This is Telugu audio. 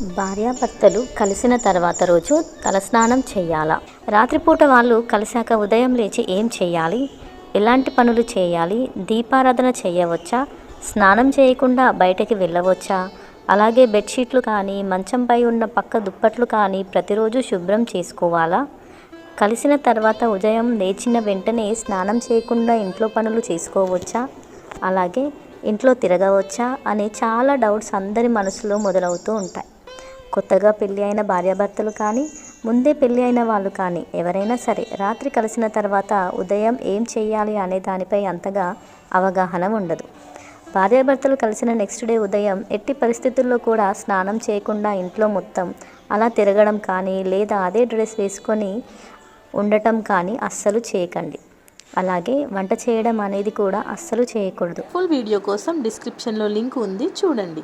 భార్యాభర్తలు కలిసిన తర్వాత రోజు తలస్నానం చేయాలా? రాత్రిపూట వాళ్ళు కలిశాక ఉదయం లేచి ఏం చేయాలి? ఎలాంటి పనులు చేయాలి? దీపారాధన చేయవచ్చా? స్నానం చేయకుండా బయటకి వెళ్ళవచ్చా? అలాగే బెడ్షీట్లు కానీ మంచంపై ఉన్న పక్క దుప్పట్లు కానీ ప్రతిరోజు శుభ్రం చేసుకోవాలా? కలిసిన తర్వాత ఉదయం లేచిన వెంటనే స్నానం చేయకుండా ఇంట్లో పనులు చేసుకోవచ్చా? అలాగే ఇంట్లో తిరగవచ్చా అనే చాలా డౌట్స్ అందరి మనసులో మొదలవుతూ ఉంటాయి. కొత్తగా పెళ్ళి అయిన భార్యాభర్తలు కానీ ముందే పెళ్ళి అయిన వాళ్ళు కానీ ఎవరైనా సరే రాత్రి కలిసిన తర్వాత ఉదయం ఏం చేయాలి అనే దానిపై అంతగా అవగాహన ఉండదు. భార్యాభర్తలు కలిసిన నెక్స్ట్ డే ఉదయం ఎట్టి పరిస్థితుల్లో కూడా స్నానం చేయకుండా ఇంట్లో మొత్తం అలా తిరగడం కానీ లేదా అదే డ్రెస్ వేసుకొని ఉండటం కానీ అస్సలు చేయకండి. అలాగే వంట చేయడం అనేది కూడా అస్సలు చేయకూడదు. ఫుల్ వీడియో కోసం డిస్క్రిప్షన్లో లింక్ ఉంది, చూడండి.